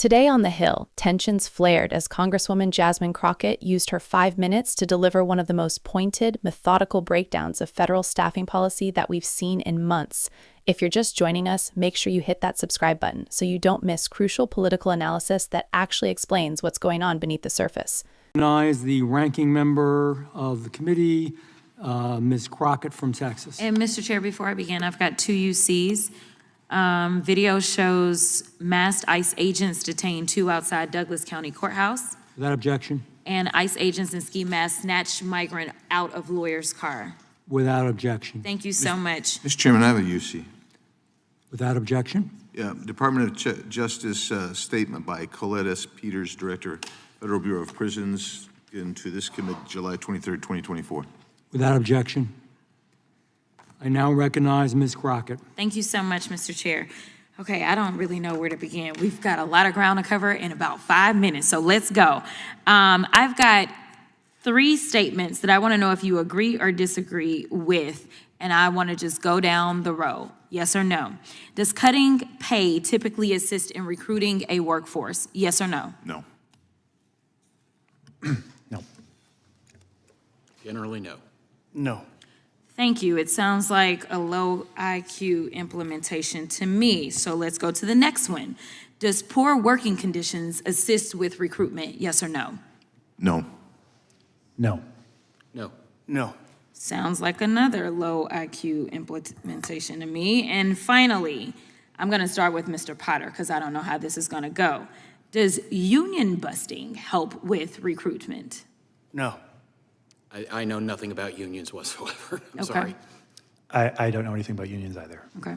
Today on the Hill, tensions flared as Congresswoman Jasmine Crockett used her 5 minutes to deliver one of the most pointed, methodical breakdowns of federal staffing policy that we've seen in months. If you're just joining us, make sure you hit that subscribe button so you don't miss crucial political analysis that actually explains what's going on beneath the surface. Recognize the ranking member of the committee, Ms. Crockett from Texas. And Mr. Chair, before I begin, I've got 2 UCs. Video shows masked ICE agents detain 2 outside Douglas County Courthouse. Without objection. And ICE agents in ski masks snatched migrant out of lawyer's car. Without objection. Thank you so much. Mr. Chairman, I have a UC. Without objection. Yeah, Department of Justice statement by Colette S. Peters, Director, Federal Bureau of Prisons, into this committee, July 23rd, 2024. Without objection. I now recognize Ms. Crockett. Thank you so much, Mr. Chair. Okay, I don't really know where to begin. We've got a lot of ground to cover in about 5 minutes, so let's go. I've got 3 statements that I want to know if you agree or disagree with, and I want to just go down the row. Yes or no? Does cutting pay typically assist in recruiting a workforce? Yes or no? No. No. Generally, no. No. Thank you. It sounds like a low IQ implementation to me. So let's go to the next one. Does poor working conditions assist with recruitment? Yes or no? No. No. No. No. Sounds like another low IQ implementation to me. And finally, I'm going to start with Mr. Potter because I don't know how this is going to go. Does union busting help with recruitment? No. I know nothing about unions whatsoever. I'm Okay. sorry. I don't know anything about unions either. Okay.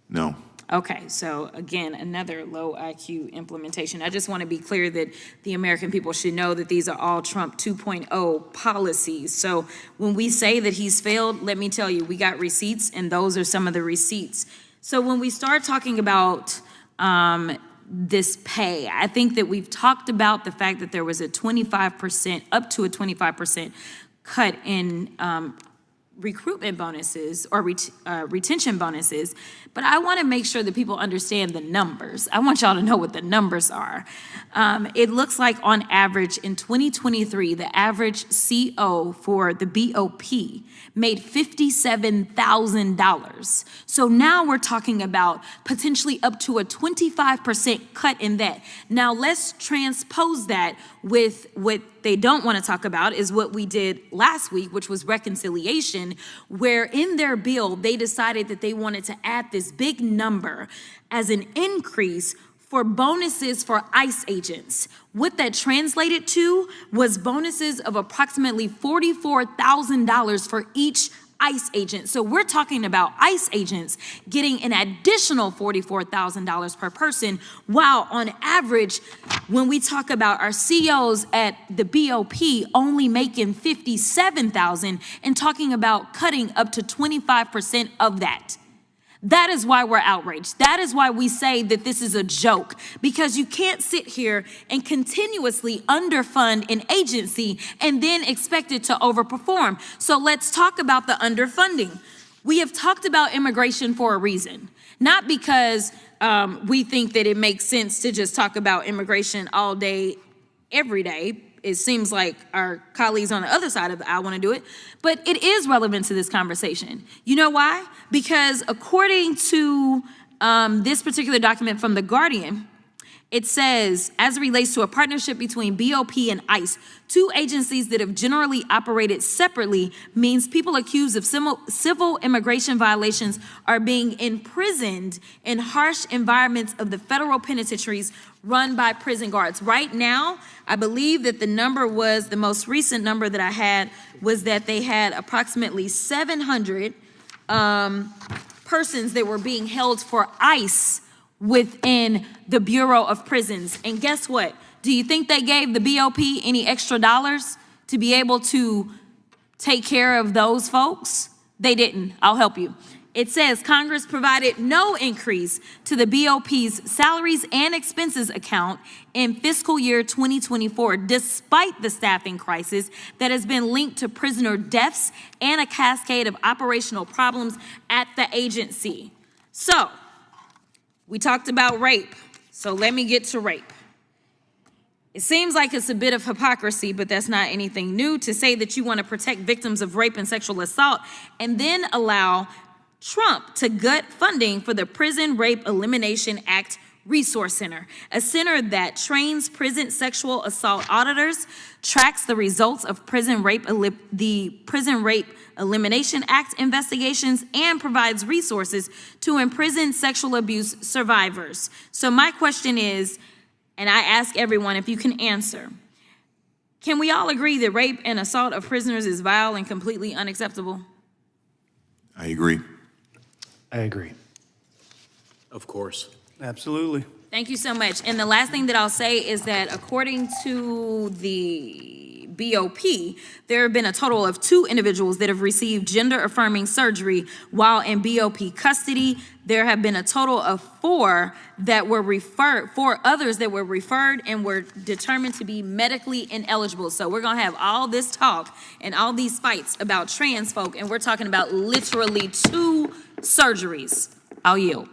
No. Okay, so again, another low IQ implementation. I just want to be clear that the American people should know that these are all Trump 2.0 policies. So when we say that he's failed, let me tell you, we got receipts, and those are some of the receipts. So when we start talking about this pay, I think that we've talked about the fact that there was a 25%, up to a 25% cut in recruitment bonuses or retention bonuses, but I want to make sure that people understand the numbers. I want y'all to know what the numbers are. It looks like on average in 2023, the average CO for the BOP made $57,000. So now we're talking about potentially up to a 25% cut in that. Now let's transpose that with what they don't want to talk about is what we did last week, which was reconciliation, where in their bill, they decided that they wanted to add this big number as an increase for bonuses for ICE agents. What that translated to was bonuses of approximately $44,000 for each ICE agent. So we're talking about ICE agents getting an additional $44,000 per person, while on average, when we talk about our COs at the BOP only making $57,000 and talking about cutting up to 25% of that. That is why we're outraged. That is why we say that this is a joke, because you can't sit here and continuously underfund an agency and then expect it to overperform. So let's talk about the underfunding. We have talked about immigration for a reason, not because we think that it makes sense to just talk about immigration all day, every day. It seems like our colleagues on the other side of the aisle want to do it, but it is relevant to this conversation. You know why? Because according to this particular document from The Guardian, it says, as it relates to a partnership between BOP and ICE, 2 agencies that have generally operated separately means people accused of civil immigration violations are being imprisoned in harsh environments of the federal penitentiaries run by prison guards. Right now, I believe that the number was, the most recent number that I had was that they had approximately 700 persons that were being held for ICE within the Bureau of Prisons. And guess what? Do you think they gave the BOP any extra dollars to be able to take care of those folks? They didn't. I'll help you. It says Congress provided no increase to the BOP's salaries and expenses account in fiscal year 2024, despite the staffing crisis that has been linked to prisoner deaths and a cascade of operational problems at the agency. So, we talked about rape. So let me get to rape. It seems like it's a bit of hypocrisy, but that's not anything new, to say that you want to protect victims of rape and sexual assault and then allow Trump to gut funding for the Prison Rape Elimination Act Resource Center, a center that trains prison sexual assault auditors, tracks the results of the Prison Rape Elimination Act investigations, and provides resources to imprisoned sexual abuse survivors. So my question is, and I ask everyone if you can answer, can we all agree that rape and assault of prisoners is vile and completely unacceptable? I agree. I agree. Of course. Absolutely. Thank you so much. And the last thing that I'll say is that according to the BOP, there have been a total of 2 individuals that have received gender-affirming surgery while in BOP custody. There have been a total of 4 that were referred, 4 others that were referred and were determined to be medically ineligible. So we're gonna have all this talk and all these fights about trans folk, and we're talking about literally 2 surgeries. I'll yield.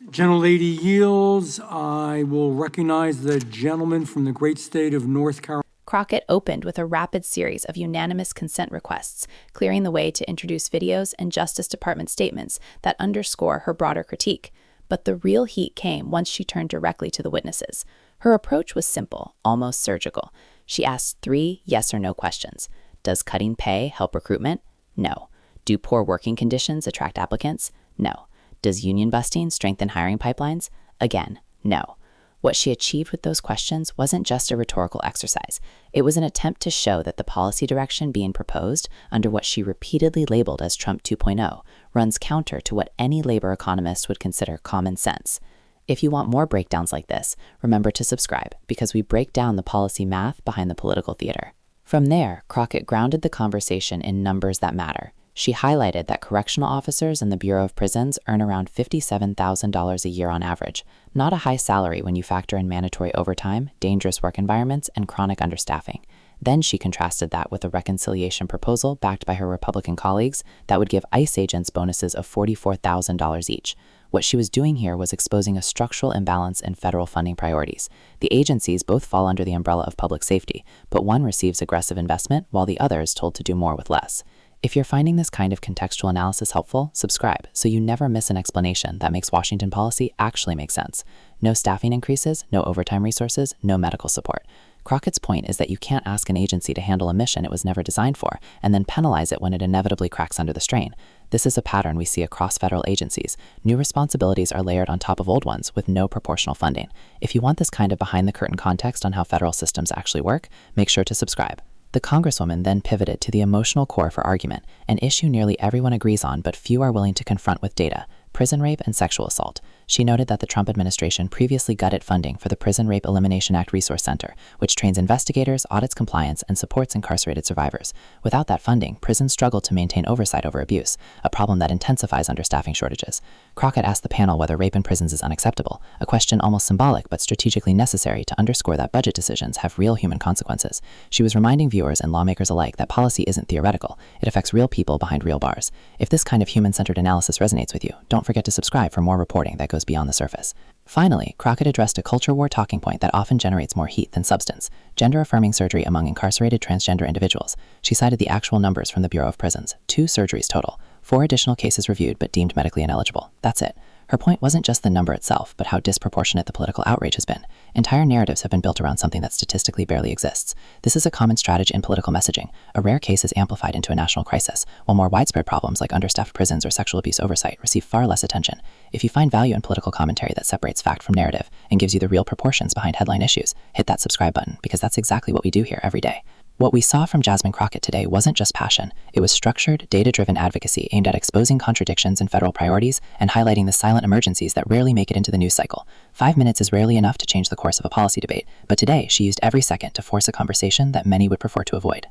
Gentlelady yields. I will recognize the gentleman from the great state of North Carolina. Crockett opened with a rapid series of unanimous consent requests, clearing the way to introduce videos and Justice Department statements that underscore her broader critique. But the real heat came once she turned directly to the witnesses. Her approach was simple, almost surgical. She asked 3 yes or no questions. Does cutting pay help recruitment? No. Do poor working conditions attract applicants? No. Does union busting strengthen hiring pipelines? Again, no. What she achieved with those questions wasn't just a rhetorical exercise. It was an attempt to show that the policy direction being proposed under what she repeatedly labeled as Trump 2.0 runs counter to what any labor economist would consider common sense. If you want more breakdowns like this, remember to subscribe, because we break down the policy math behind the political theater. From there, Crockett grounded the conversation in numbers that matter. She highlighted that correctional officers in the Bureau of Prisons earn around $57,000 a year on average, not a high salary when you factor in mandatory overtime, dangerous work environments, and chronic understaffing. Then she contrasted that with a reconciliation proposal backed by her Republican colleagues that would give ICE agents bonuses of $44,000 each. What she was doing here was exposing a structural imbalance in federal funding priorities. The agencies both fall under the umbrella of public safety, but one receives aggressive investment while the other is told to do more with less. If you're finding this kind of contextual analysis helpful, subscribe so you never miss an explanation that makes Washington policy actually make sense. No staffing increases, no overtime resources, no medical support. Crockett's point is that you can't ask an agency to handle a mission it was never designed for and then penalize it when it inevitably cracks under the strain. This is a pattern we see across federal agencies. New responsibilities are layered on top of old ones with no proportional funding. If you want this kind of behind-the-curtain context on how federal systems actually work, make sure to subscribe. The Congresswoman then pivoted to the emotional core for argument, an issue nearly everyone agrees on but few are willing to confront with data: prison rape and sexual assault. She noted that the Trump administration previously gutted funding for the Prison Rape Elimination Act Resource Center, which trains investigators, audits compliance, and supports incarcerated survivors. Without that funding, prisons struggle to maintain oversight over abuse, a problem that intensifies understaffing shortages. Crockett asked the panel whether rape in prisons is unacceptable, a question almost symbolic but strategically necessary to underscore that budget decisions have real human consequences. She was reminding viewers and lawmakers alike that policy isn't theoretical. It affects real people behind real bars. If this kind of human-centered analysis resonates with you, don't forget to subscribe for more reporting that goes beyond the surface. Finally, Crockett addressed a culture war talking point that often generates more heat than substance: gender-affirming surgery among incarcerated transgender individuals. She cited the actual numbers from the Bureau of Prisons: 2 surgeries total, 4 additional cases reviewed but deemed medically ineligible. That's it. Her point wasn't just the number itself, but how disproportionate the political outrage has been. Entire narratives have been built around something that statistically barely exists. This is a common strategy in political messaging. A rare case is amplified into a national crisis, while more widespread problems like understaffed prisons or sexual abuse oversight receive far less attention. If you find value in political commentary that separates fact from narrative and gives you the real proportions behind headline issues, hit that subscribe button, because that's exactly what we do here every day. What we saw from Jasmine Crockett today wasn't just passion. It was structured, data-driven advocacy aimed at exposing contradictions in federal priorities and highlighting the silent emergencies that rarely make it into the news cycle. 5 minutes is rarely enough to change the course of a policy debate, but today she used every second to force a conversation that many would prefer to avoid.